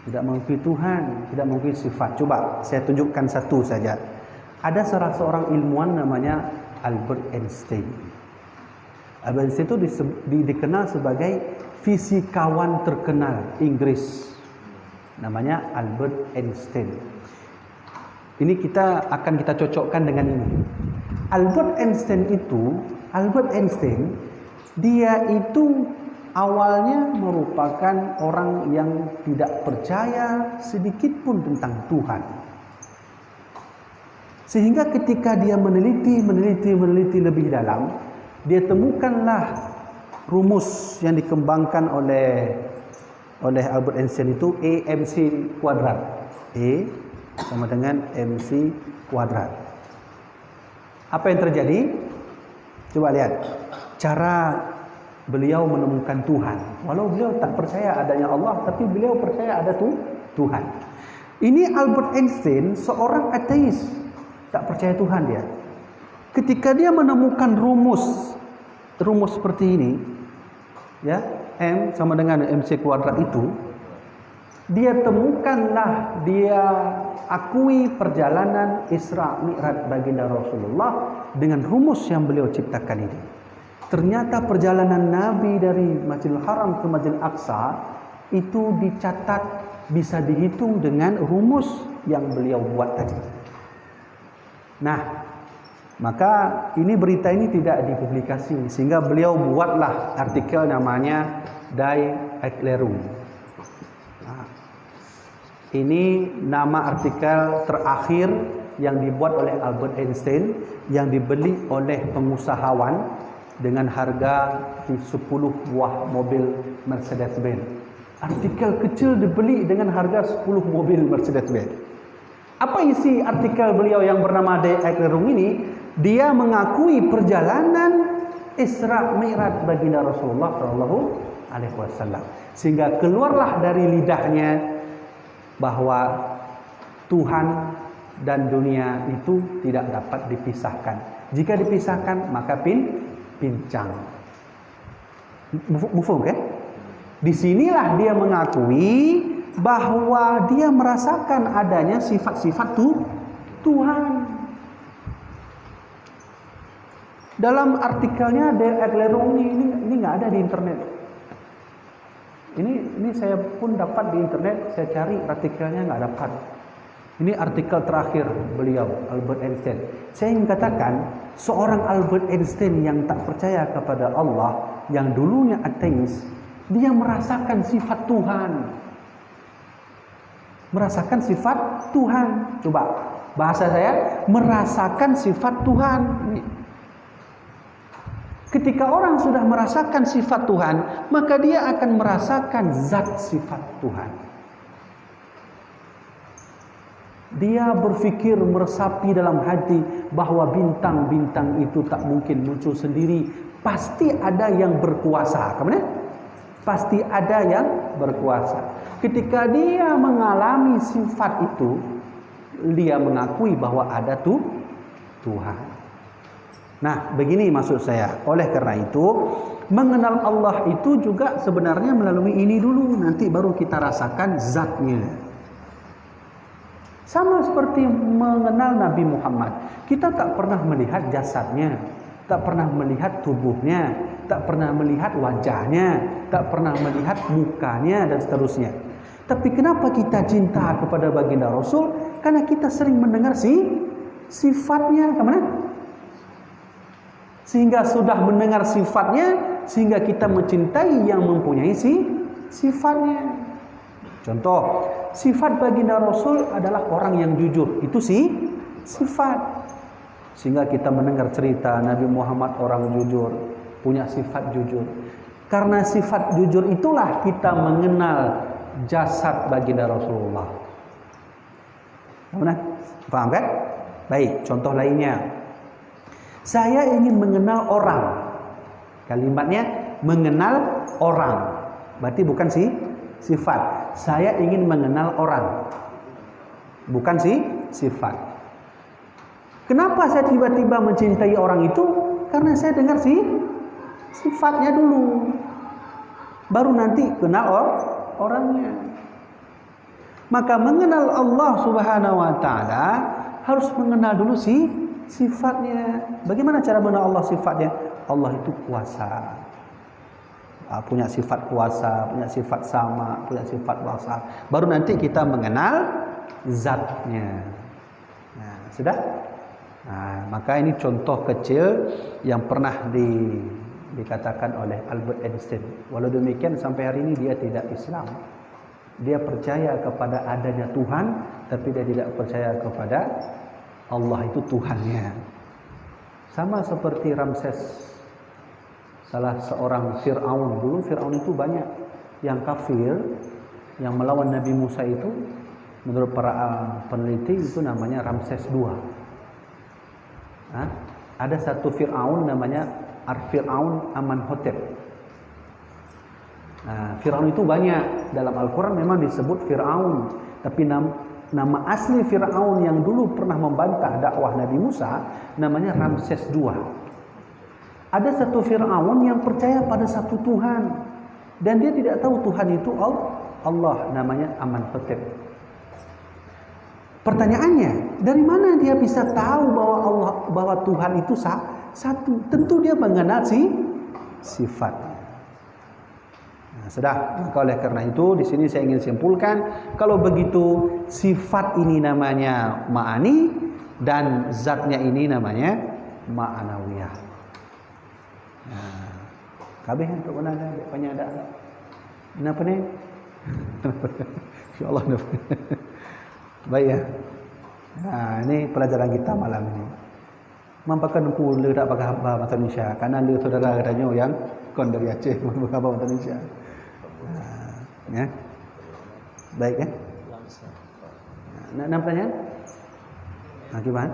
tidak mengakui Tuhan, tidak mengakui sifat. Coba saya tunjukkan satu saja. Ada salah seorang ilmuwan namanya Albert Einstein. Albert Einstein itu dikenal sebagai fisikawan terkenal Inggris. Namanya Albert Einstein. Ini kita cocokkan dengan ini. Albert Einstein dia itu awalnya merupakan orang yang tidak percaya sedikit pun tentang Tuhan. Sehingga ketika dia meneliti lebih dalam, dia temukanlah rumus yang dikembangkan oleh Albert Einstein itu A/mc². A sama dengan mc². Apa yang terjadi? Coba lihat cara beliau menemukan Tuhan. Walau beliau tak percaya adanya Allah, tapi beliau percaya ada Tuhan. Ini Albert Einstein, seorang ateis, tak percaya Tuhan dia. Ketika dia menemukan rumus seperti ini, ya, M sama dengan mc² itu, dia akui perjalanan Isra Mi'raj baginda Rasulullah dengan rumus yang beliau ciptakan ini. Ternyata perjalanan Nabi dari Masjidil Haram ke Masjidil Aqsa itu dicatat, bisa dihitung dengan rumus yang beliau buat tadi. Nah, maka berita ini tidak dipublikasi, sehingga beliau buatlah artikel namanya Die Erklärung. Nah, ini nama artikel terakhir yang dibuat oleh Albert Einstein, yang dibeli oleh pengusahawan dengan harga 10 buah mobil Mercedes-Benz. Artikel kecil dibeli dengan harga 10 mobil Mercedes-Benz. Apa isi artikel beliau yang bernama Die Erklärung ini? Dia mengakui perjalanan Isra Mi'raj baginda Rasulullah SAW, sehingga keluarlah dari lidahnya bahwa Tuhan dan dunia itu tidak dapat dipisahkan. Jika dipisahkan maka pincang. Mufhum kan? Disinilah dia mengakui bahwa dia merasakan adanya sifat-sifat Tuhan. Dalam artikelnya Die Erklärung ini nggak ada di internet. Ini saya pun dapat di internet, saya cari artikelnya nggak dapat. Ini artikel terakhir beliau, Albert Einstein. Saya ingin katakan, seorang Albert Einstein yang tak percaya kepada Allah, yang dulunya ateis, dia merasakan sifat Tuhan. Merasakan sifat Tuhan. Coba, bahasa saya, merasakan sifat Tuhan. Ketika orang sudah merasakan sifat Tuhan, maka dia akan merasakan zat sifat Tuhan. Dia berfikir, meresapi dalam hati bahwa bintang-bintang itu tak mungkin muncul sendiri. Pasti ada yang berkuasa. Kemudian, pasti ada yang berkuasa. Ketika dia mengalami sifat itu, dia mengakui bahwa ada Tuhan. Nah, begini maksud saya. Oleh karena itu, mengenal Allah itu juga sebenarnya melalui ini dulu. Nanti baru kita rasakan zatnya. Sama seperti mengenal Nabi Muhammad. Kita tak pernah melihat jasadnya, tak pernah melihat tubuhnya, tak pernah melihat wajahnya, tak pernah melihat mukanya dan seterusnya. Tapi kenapa kita cinta kepada baginda Rasul? Karena kita sering mendengar sifatnya. Kemana? Sehingga sudah mendengar sifatnya, sehingga kita mencintai yang mempunyai sifatnya. Contoh, sifat baginda Rasul adalah orang yang jujur. Itu sifat. Sehingga kita mendengar cerita Nabi Muhammad orang jujur, punya sifat jujur. Karena sifat jujur itulah kita mengenal jasad baginda Rasulullah. Paham kan? Baik, contoh lainnya. Saya ingin mengenal orang. Kalimatnya mengenal orang. Berarti bukan sifat. Saya ingin mengenal orang. Bukan sifat. Kenapa saya tiba-tiba mencintai orang itu? Karena saya dengar sifatnya dulu. Baru nanti kenal orangnya. Maka mengenal Allah Subhanahu wa taala harus mengenal dulu sifatnya. Bagaimana cara mengenal Allah sifatnya? Allah itu kuasa. Punya sifat kuasa, punya sifat sama, punya sifat kuasa. Baru nanti kita mengenal zatnya. Nah, sudah? Nah, maka ini contoh kecil yang pernah dikatakan oleh Albert Einstein. Walau demikian sampai hari ini dia tidak Islam. Dia percaya kepada adanya Tuhan, tapi dia tidak percaya kepada Allah itu Tuhannya. Sama seperti Ramses, salah seorang Fir'aun. Dulu Fir'aun itu banyak yang kafir, yang melawan Nabi Musa itu. Menurut para peneliti itu namanya Ramses II. Ada satu Fir'aun namanya Fir'aun Amenhotep. Fir'aun itu banyak. Dalam Al-Quran memang disebut Fir'aun. Tapi nama asli Fir'aun yang dulu pernah membantah dakwah Nabi Musa namanya Ramses II. Ada satu Fir'aun yang percaya pada satu Tuhan. Dan dia tidak tahu Tuhan itu Allah, namanya Amenhotep. Pertanyaannya, dari mana dia bisa tahu bahwa Tuhan itu satu? Tentu dia mengenal sifatnya. Nah, sudah. Maka oleh karena itu di sini saya ingin simpulkan, kalau begitu sifat ini namanya ma'ani dan zatnya ini namanya ma'anawiyah. Nah, kabeh untuk mana ada banyak ada. Kenapa ni? Insya-Allah. Baik ya. Nah, ini pelajaran kita malam ini. Mampakan ku le tak pakai bahasa Indonesia karena le saudara katanya yang kon dari Aceh pakai bahasa Indonesia. Ya. Baik ya. Nak tanya? Gimana?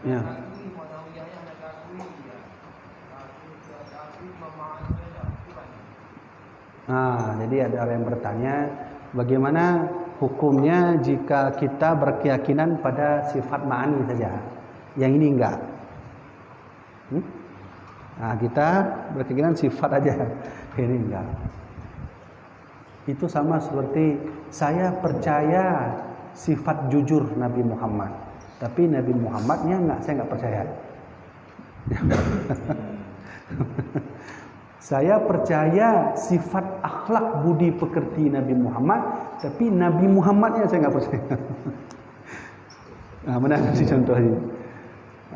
Ya. Jadi ada orang yang bertanya, bagaimana hukumnya jika kita berkeyakinan pada sifat ma'ani saja, yang ini enggak? Kita berkeyakinan sifat aja, ini enggak. Itu sama seperti saya percaya sifat jujur Nabi Muhammad, tapi Nabi Muhammadnya saya enggak percaya. Saya percaya sifat akhlak budi pekerti Nabi Muhammad, tapi Nabi Muhammadnya saya enggak percaya. Benar sih contohnya.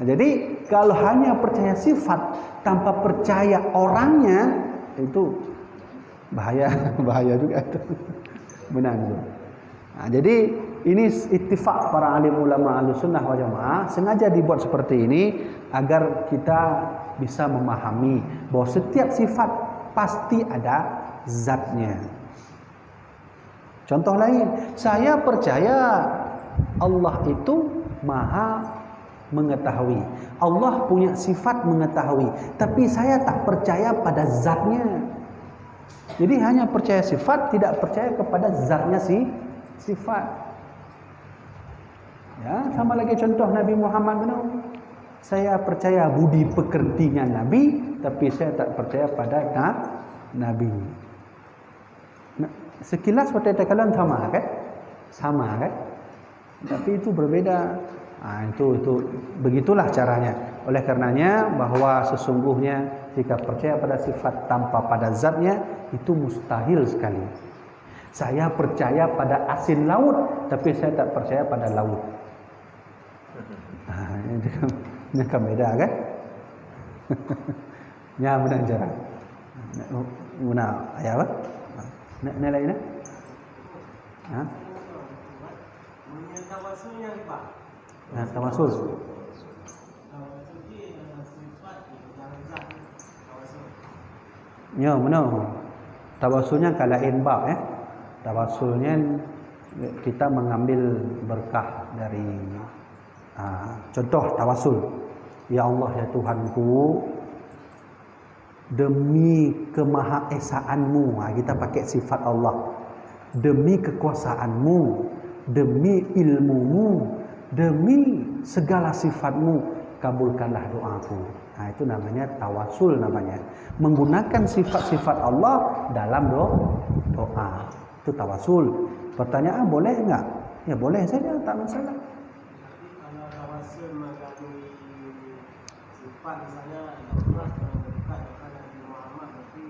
Jadi kalau hanya percaya sifat tanpa percaya orangnya, itu bahaya juga itu. Benar. Jadi ini ittifaq para alim ulama Ahlussunnah wal Jamaah sengaja dibuat seperti ini agar kita bisa memahami bahwa setiap sifat pasti ada zatnya. Contoh lain, saya percaya Allah itu Maha mengetahui. Allah punya sifat mengetahui, tapi saya tak percaya pada zatnya. Jadi hanya percaya sifat, tidak percaya kepada zatnya sifat. Ya, sama lagi contoh Nabi Muhammad benar. Saya percaya budi pekertinya Nabi, tapi saya tak percaya pada Nabi. Sekilas perkataan sama kan? Sama kan? Tapi itu berbeda. Itu begitulah caranya. Oleh karenanya bahwa sesungguhnya jika percaya pada sifat tanpa pada zatnya itu mustahil sekali. Saya percaya pada asin laut, tapi saya tak percaya pada laut. Ini kan beda kan? Ya benar cara. Guna ayat apa? Nak lain nak? Tawasulnya Pak. Tawasul. Ya benar. Tawasulnya kalain bab ya. Tawasulnya kita mengambil berkah dari Contoh tawasul. Ya Allah ya Tuhanku, demi kemahaesaanmu, kita pakai sifat Allah, demi kekuasaanmu, demi ilmumu, demi segala sifatmu, kabulkanlah doaku. Itu namanya tawasul namanya. Menggunakan sifat-sifat Allah dalam doa. Itu tawasul. Pertanyaan boleh enggak? Ya boleh saja, tak masalah. Kalau tawasul mengandungi sifat, misalnya Allah berdekat kepada Nabi Muhammad, berarti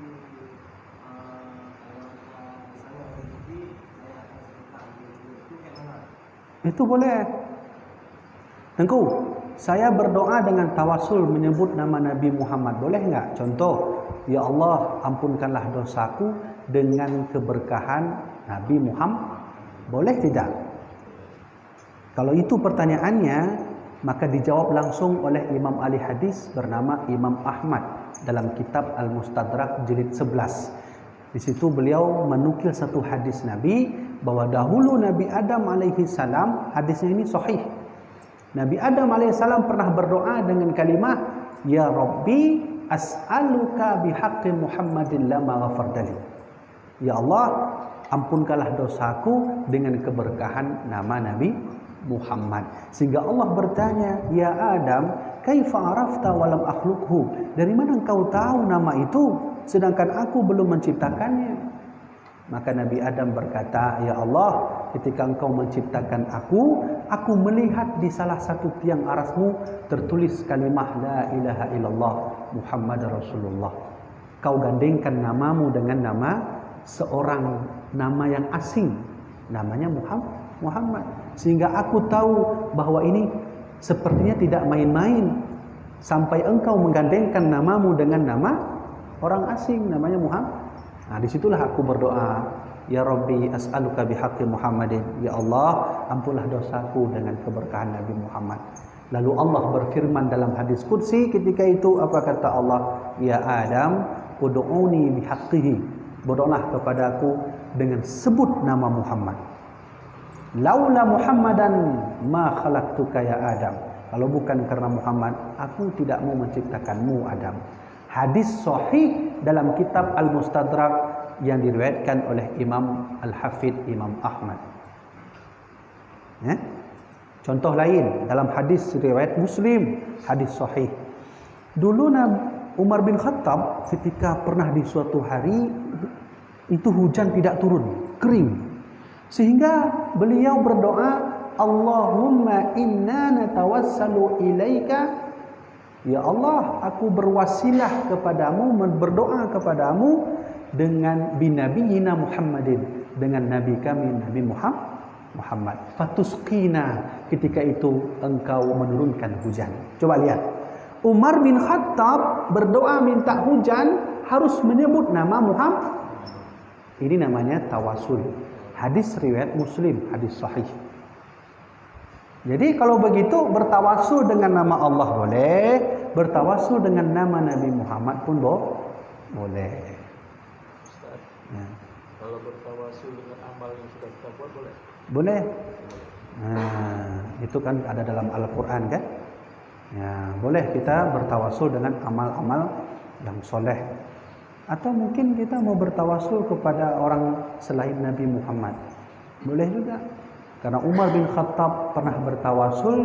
kalau misalnya rezeki saya akan sedekah, itu kayak mana? Itu boleh. Tengku, saya berdoa dengan tawasul menyebut nama Nabi Muhammad, boleh enggak? Contoh, ya Allah ampunkanlah dosaku dengan keberkahan Nabi Muhammad. Boleh tidak? Kalau itu pertanyaannya, maka dijawab langsung oleh Imam ahli hadis bernama Imam Ahmad dalam kitab Al-Mustadrak jilid 11. Di situ beliau menukil satu hadis Nabi bahwa dahulu Nabi Adam alaihi salam, hadisnya ini sahih. Nabi Adam alaihi salam pernah berdoa dengan kalimat, ya Rabbi as'aluka bihaqqi Muhammadin lama ghafardali. Ya Allah, ampunkanlah dosaku dengan keberkahan nama Nabi Muhammad. Sehingga Allah bertanya, ya Adam, kaifa arafta walam akhluqhu? Dari mana engkau tahu nama itu sedangkan aku belum menciptakannya? Maka Nabi Adam berkata, ya Allah, ketika engkau menciptakan aku melihat di salah satu tiang arasmu tertulis kalimah la ilaha illallah Muhammad Rasulullah. Kau gandengkan namamu dengan nama seorang nama yang asing, namanya Muhammad. Sehingga aku tahu bahwa ini sepertinya tidak main-main, sampai engkau menggandengkan namamu dengan nama orang asing, namanya Muhammad. Disitulah aku berdoa, ya Rabbi as'aluka bihaqqi Muhammadin. Ya Allah, ampunlah dosaku dengan keberkahan Nabi Muhammad. Lalu Allah berfirman dalam hadis qudsi ketika itu, apa kata Allah? Ya Adam, ud'uni bihaqqihi. Berdoalah kepadaku dengan sebut nama Muhammad. Laula Muhammadan ma khalaqtuka ya Adam. Kalau bukan karena Muhammad, aku tidak mau menciptakanmu Adam. Hadis sahih dalam kitab Al-Mustadrak yang diriwayatkan oleh Imam Al-Hafidh Imam Ahmad. Contoh lain dalam hadis riwayat Muslim, hadis sahih. Dulu Umar bin Khattab ketika pernah di suatu hari itu hujan tidak turun, kering. Sehingga beliau berdoa, Allahumma inna natawassalu ilaika. Ya Allah, aku berwasilah kepadamu, berdoa kepadamu dengan binabiyina Muhammadin, dengan nabi kami Nabi Muhammad. Fatusqina, ketika itu engkau menurunkan hujan. Coba lihat, Umar bin Khattab berdoa minta hujan harus menyebut nama Muhammad. Ini namanya tawasul. Hadis riwayat Muslim, hadis sahih. Jadi kalau begitu bertawasul dengan nama Allah boleh, bertawasul dengan nama Nabi Muhammad pun boleh. Ustaz, kalau bertawasul dengan amal yang sudah kita buat boleh? Boleh. Itu kan ada dalam Al-Quran kan? Ya, boleh kita bertawasul dengan amal-amal yang soleh. Atau mungkin kita mau bertawasul kepada orang selain Nabi Muhammad, boleh juga. Karena Umar bin Khattab pernah bertawasul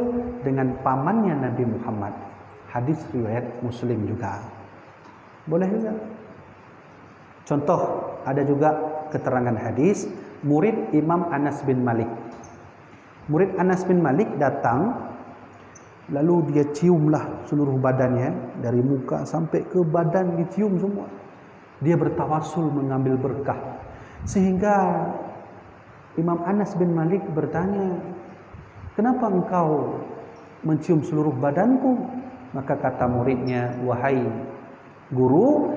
dengan pamannya Nabi Muhammad. Hadis riwayat Muslim juga. Boleh juga. Contoh, ada juga keterangan hadis, murid Imam Anas bin Malik. Murid Anas bin Malik datang, lalu dia ciumlah seluruh badannya, dari muka sampai ke badan dicium semua. Dia bertawasul mengambil berkah. Sehingga Imam Anas bin Malik bertanya, kenapa engkau mencium seluruh badanku? Maka kata muridnya, wahai guru,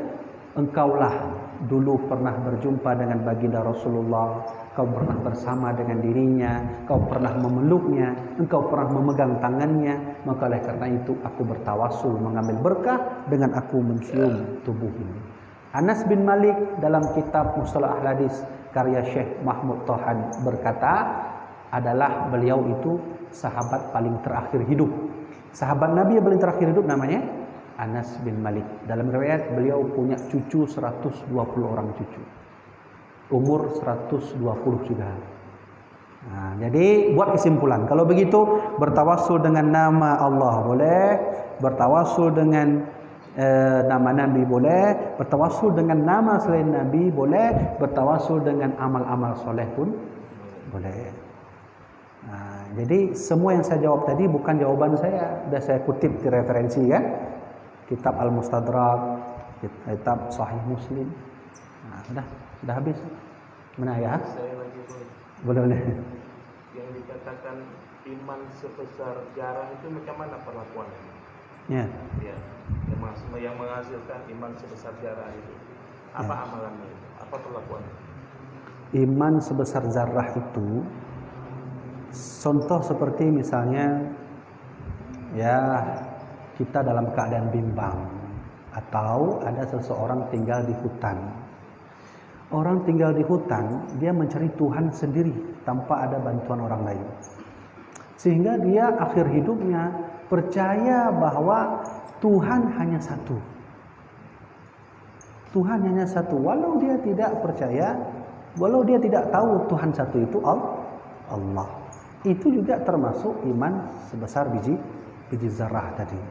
engkaulah dulu pernah berjumpa dengan baginda Rasulullah, kau pernah bersama dengan dirinya, kau pernah memeluknya, engkau pernah memegang tangannya, maka oleh karena itu aku bertawasul mengambil berkah dengan aku mencium tubuhnya. Anas bin Malik dalam kitab Mustalah Hadis karya Syekh Mahmud Tohan berkata, adalah beliau itu sahabat paling terakhir hidup. Sahabat Nabi yang paling terakhir hidup namanya Anas bin Malik. Dalam riwayat beliau punya cucu 120 orang cucu. Umur 120 sudah. Nah, jadi buat kesimpulan, kalau begitu bertawassul dengan nama Allah boleh, bertawassul dengan nama Nabi boleh, bertawassul dengan nama selain Nabi boleh, bertawassul dengan amal-amal soleh pun boleh. Nah, jadi semua yang saya jawab tadi bukan jawaban saya, sudah saya kutip di referensi ya, kitab Al-Mustadrak, kitab Sahih Muslim. Nah, sudah habis. Mana ya? Saya lagi Boleh. yang dikatakan iman sebesar jarah itu macam mana perlakuannya? Ya. Ya, yang menghasilkan iman sebesar jarah itu apa amalannya itu? Apa perlakuannya? Iman sebesar zarah itu contoh seperti misalnya ya kita dalam keadaan bimbang atau ada seseorang tinggal di hutan. Orang tinggal di hutan, dia mencari Tuhan sendiri tanpa ada bantuan orang lain. Sehingga dia akhir hidupnya percaya bahwa Tuhan hanya satu. Tuhan hanya satu. Walau dia tidak percaya, walau dia tidak tahu Tuhan satu itu Allah. Itu juga termasuk iman sebesar biji zarah tadi.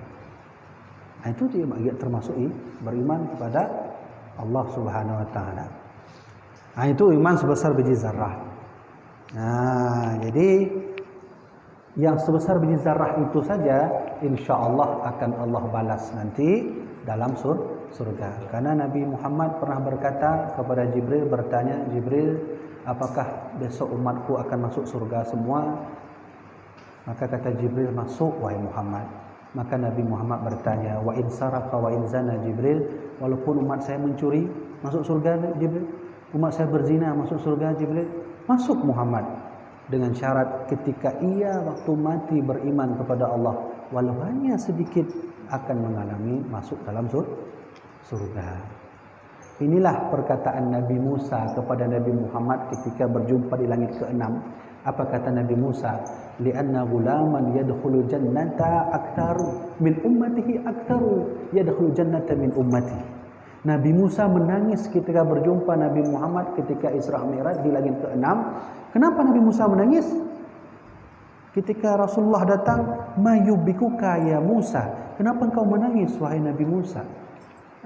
Nah, itu juga termasuk beriman kepada Allah Subhanahu wa taala. Nah, itu iman sebesar biji zarah. Nah, jadi yang sebesar biji zarah itu saja insya Allah akan Allah balas nanti dalam surga. Karena Nabi Muhammad pernah berkata kepada Jibril, bertanya, Jibril, apakah besok umatku akan masuk surga semua? Maka kata Jibril, masuk wahai Muhammad. Maka Nabi Muhammad bertanya, wa in saraqa wa in zana Jibril, walaupun umat saya mencuri, masuk surga Jibril? Umat saya berzina, masuk surga Jibril? Masuk Muhammad. Dengan syarat ketika ia waktu mati beriman kepada Allah, walau hanya sedikit, akan mengalami masuk dalam surga. Inilah perkataan Nabi Musa kepada Nabi Muhammad ketika berjumpa di langit ke-6. Apa kata Nabi Musa? Li'anna ghulaman yadkhulu jannata aktsaru min ummatihi aktsaru yadkhulu jannata min ummati. Nabi Musa menangis ketika berjumpa Nabi Muhammad ketika Isra Mi'raj di langit ke-6. Kenapa Nabi Musa menangis? Ketika Rasulullah datang, mayubikuka ya Musa. Kenapa engkau menangis wahai Nabi Musa?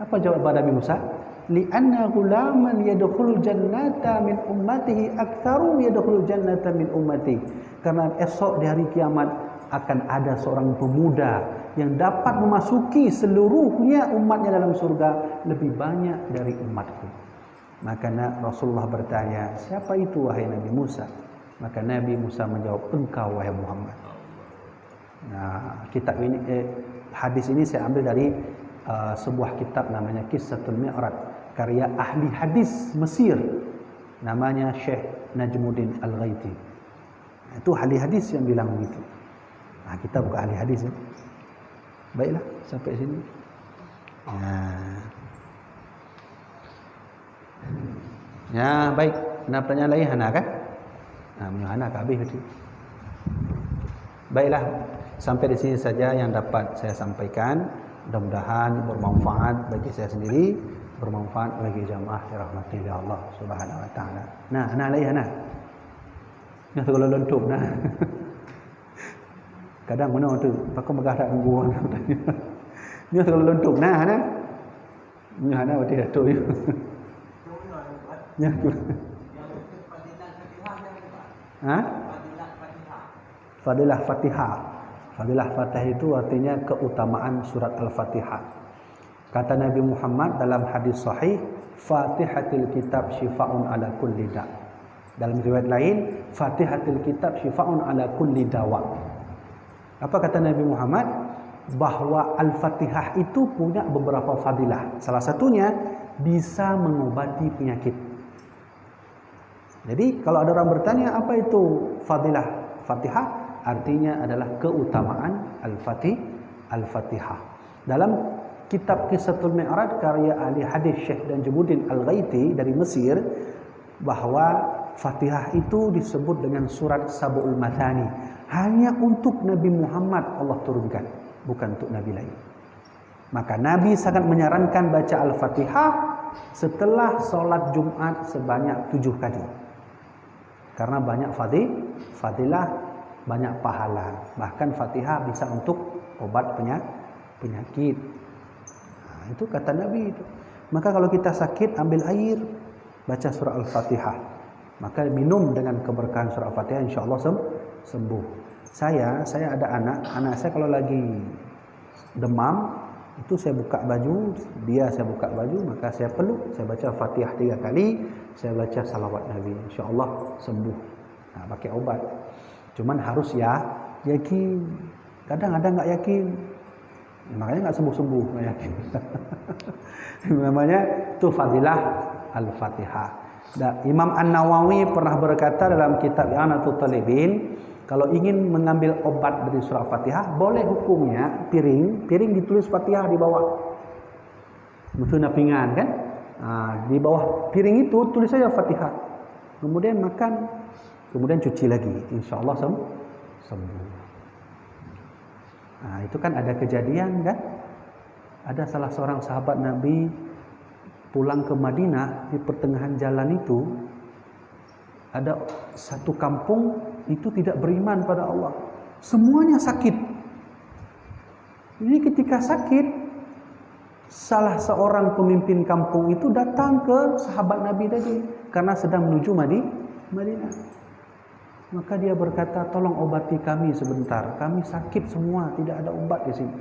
Apa jawaban Nabi Musa? Li'anna ghulaman yadkhulul jannata min ummatihi aktsaru yadkhulul jannata min ummati. Karena esok di hari kiamat akan ada seorang pemuda yang dapat memasuki seluruhnya umatnya dalam surga lebih banyak dari umatku. Maka Rasulullah bertanya, siapa itu wahai Nabi Musa? Maka Nabi Musa menjawab, engkau wahai Muhammad. Nah, kitab ini hadis ini saya ambil dari sebuah kitab namanya Qissatul Mi'raj, karya ahli hadis Mesir namanya Syekh Najmuddin Al-Ghaiti. Itu ahli hadis yang bilang begitu. Nah, kita bukan ahli hadis ya. Baiklah, sampai sini. Ya, baik. Nak pertanyaan lain Hana kan? Nah, Hana habis tadi. Baiklah, sampai di sini saja yang dapat saya sampaikan. Mudah-mudahan bermanfaat bagi saya sendiri, bermanfaat bagi jamaah dirahmati oleh Allah Subhanahu wa taala. Nah, Hana lain Hana. Yang segala lentuk nah. Kadang mana tu pakai megah tak buang. Ni segala lentuk nah Hana. Ni Hana berarti dah tu. Ya. Ha? Fadilah Fatihah. Fadilah Fatihah itu artinya keutamaan surat Al-Fatihah. Kata Nabi Muhammad dalam hadis sahih, Fatihatul kitab syifa'un ala kulli da'. Dalam riwayat lain, Fatihatul kitab syifa'un ala kulli dawa'. Apa kata Nabi Muhammad? Bahwa Al-Fatihah itu punya beberapa fadilah. Salah satunya bisa mengobati penyakit. Jadi kalau ada orang bertanya apa itu fadilah Fatihah, artinya adalah keutamaan Al-Fatihah. Dalam kitab Qissatul Mi'raj karya ahli hadis Syekh Najmuddin Al-Ghaiti dari Mesir, bahwa Fatihah itu disebut dengan surat Sab'ul Mathani. Hanya untuk Nabi Muhammad Allah turunkan, bukan untuk Nabi lain. Maka Nabi sangat menyarankan baca Al-Fatihah setelah solat Jumat sebanyak 7 kali. Karena banyak fadilah, banyak pahala. Bahkan Fatihah bisa untuk obat penyakit. Nah, itu kata Nabi itu. Maka kalau kita sakit, ambil air, baca surah Al-Fatihah. Maka minum dengan keberkahan surah Al-Fatihah, insyaAllah sembuh. Saya ada anak saya kalau lagi demam, itu saya buka baju, saya buka baju, maka saya peluk, saya baca Fatihah 3 kali, saya baca salawat Nabi, insyaAllah sembuh. Nah, pakai obat. Cuman harus yakin. Kadang ada nggak yakin, makanya nggak sembuh-sembuh, nggak yakin. Namanya itu fadilah Al-Fatihah. Imam An-Nawawi pernah berkata dalam kitab I'anatul Talibin, kalau ingin mengambil obat dari surah Fatihah, boleh hukumnya piring ditulis Fatihah di bawah. Betul napingan kan? Di bawah piring itu tulis saja Fatihah. Kemudian makan, kemudian cuci lagi, insyaallah sembuh. Nah, itu kan ada kejadian kan? Ada salah seorang sahabat Nabi pulang ke Madinah, di pertengahan jalan itu ada satu kampung itu tidak beriman pada Allah. Semuanya sakit. Jadi ketika sakit, salah seorang pemimpin kampung itu datang ke sahabat Nabi tadi karena sedang menuju Madinah. Maka dia berkata, tolong obati kami sebentar. Kami sakit semua, tidak ada obat di sini.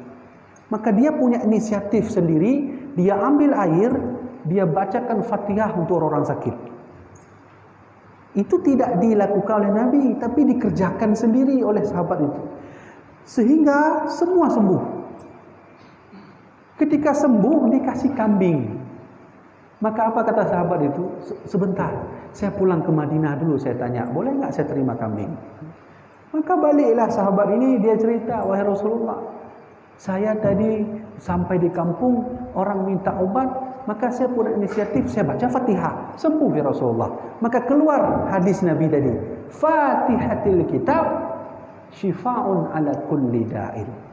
Maka dia punya inisiatif sendiri, dia ambil air, dia bacakan Fatihah untuk orang sakit. Itu tidak dilakukan oleh Nabi, tapi dikerjakan sendiri oleh sahabat itu. Sehingga semua sembuh. Ketika sembuh, dikasih kambing. Maka apa kata sahabat itu? Sebentar, saya pulang ke Madinah dulu, saya tanya, boleh enggak saya terima kambing? Maka baliklah sahabat ini, dia cerita, wahai Rasulullah, saya tadi sampai di kampung, orang minta obat, maka saya punya inisiatif, saya baca Fatihah, sembuh ya Rasulullah. Maka keluar hadis Nabi tadi, Fatihatil kitab syifa'un ala kulli da'in.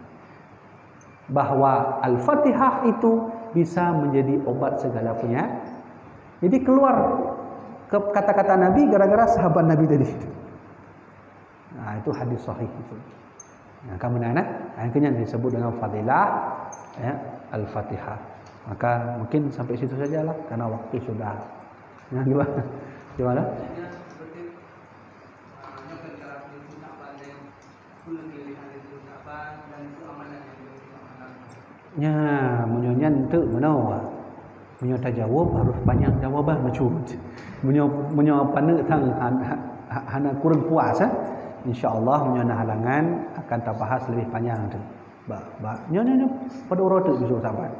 Bahwa Al-Fatihah itu bisa menjadi obat segala penyakit. Jadi keluar kata-kata Nabi gara-gara sahabat Nabi tadi. Nah, itu hadis sahih itu. Nah, kemudian akhirnya disebut dengan fadilah Al-Fatihah. Maka mungkin sampai situ sajalah karena waktu sudah. Nah, gimana? Ya, menyonya ente menau. Menyo tajawab harus panjang jawaban macam. Menyo pandang tang hana kurang puas insyaallah menyo halangan akan terbahas lebih panjang tu. Nyo pada urut tu bisa sahabat.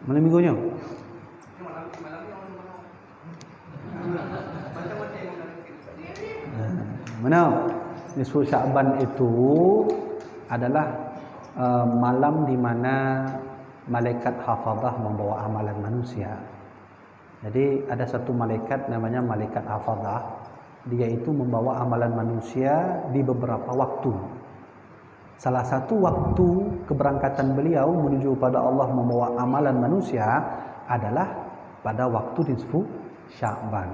Malam minggunya. Mana? Nisfu Sya'ban itu adalah malam di mana malaikat hafazah membawa amalan manusia. Jadi ada satu malaikat namanya malaikat hafazah. Dia itu membawa amalan manusia di beberapa waktu. Salah satu waktu keberangkatan beliau menuju pada Allah membawa amalan manusia adalah pada waktu nisfu Sya'ban.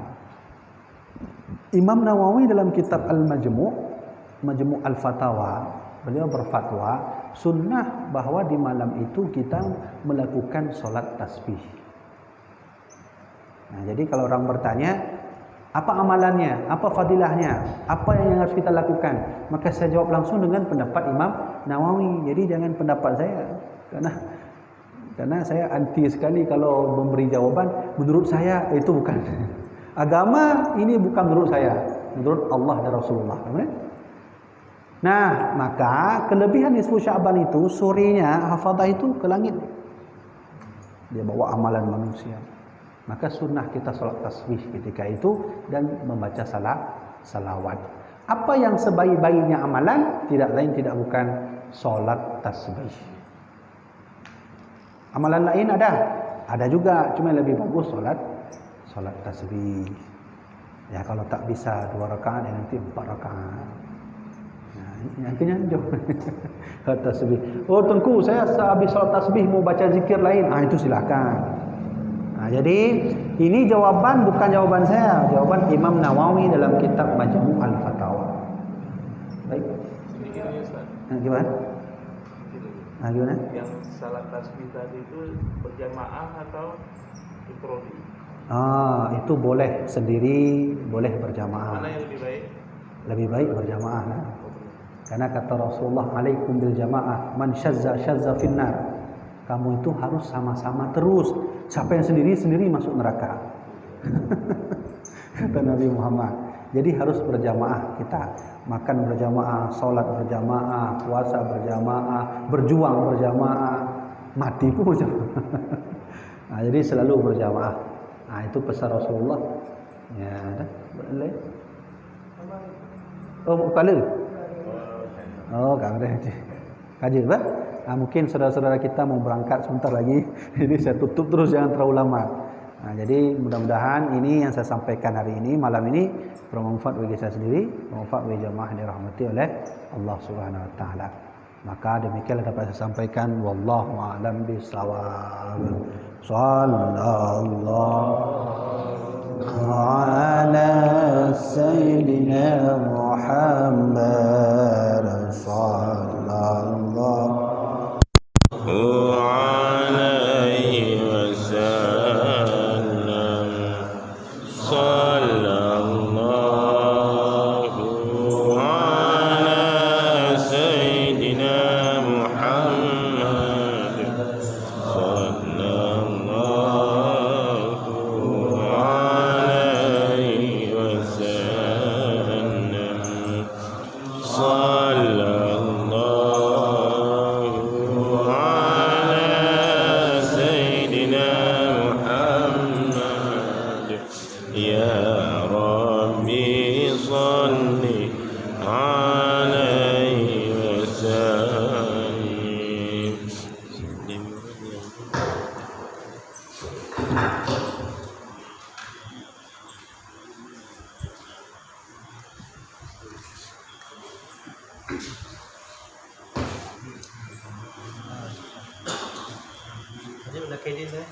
Imam Nawawi dalam kitab Majmu' Al-Fatawa, beliau berfatwa sunnah bahwa di malam itu kita melakukan solat tasbih. Nah, jadi kalau orang bertanya, apa amalannya, apa fadilahnya, apa yang harus kita lakukan, maka saya jawab langsung dengan pendapat Imam Nawawi. Jadi jangan pendapat saya, karena saya anti sekali kalau memberi jawaban menurut saya. Itu bukan agama, ini bukan menurut saya, menurut Allah dan Rasulullah. Nah, maka kelebihan nisfu Sya'ban itu sorenya hafazah itu ke langit, dia bawa amalan manusia. Maka sunnah kita solat tasbih ketika itu dan membaca salawat. Apa yang sebaik-baiknya amalan? Tidak lain tidak bukan solat tasbih. Amalan lain ada juga, cuma lebih bagus solat tasbih. Ya kalau tak bisa 2 rakaat ya nanti 4 rakaat. Yang kenyanjung. Tasbih. Oh Tengku, saya habis salat tasbih mau baca zikir lain. Itu silakan. Jadi ini jawaban bukan jawaban saya, jawaban Imam Nawawi dalam kitab Majmu' al-Fatawa. Baik. Sedikit ya Ustaz. Gimana? Gimana? Yang salat tasbih tadi itu berjamaah atau ifradi? Itu boleh sendiri, boleh berjamaah. Mana yang lebih baik? Lebih baik berjamaah. Karena kata Rasulullah, alaikum bil jamaah, man syazza syazza finnar. Kamu itu harus sama-sama terus. Siapa yang sendiri-sendiri masuk neraka. Kata Nabi Muhammad. Jadi harus berjamaah. Kita makan berjamaah, sholat berjamaah, puasa berjamaah, berjuang berjamaah, mati pun berjamaah. Jadi selalu berjamaah. Itu pesan Rasulullah. Ya, dah. Boleh. Oh, kepala. Oh, kan dah. Kaji, bah? Mungkin saudara-saudara kita mau berangkat sebentar lagi. Jadi saya tutup terus, jangan terlalu lama. Jadi mudah-mudahan ini yang saya sampaikan hari ini, malam ini, bermanfaat bagi saya sendiri, bermanfaat bagi jamaah yang dirahmati oleh Allah Subhanahu Wa Taala. Maka demikianlah dapat saya sampaikan. Wallahu a'lam bishawab. Sallallahu ala sayyidina Muhammad sallallahu عليه وسلم صلى الله على سيدنا محمد صلى الله عليه وسلم صلى يا ربي صل عليه وسلم. Ini udah kayak gini.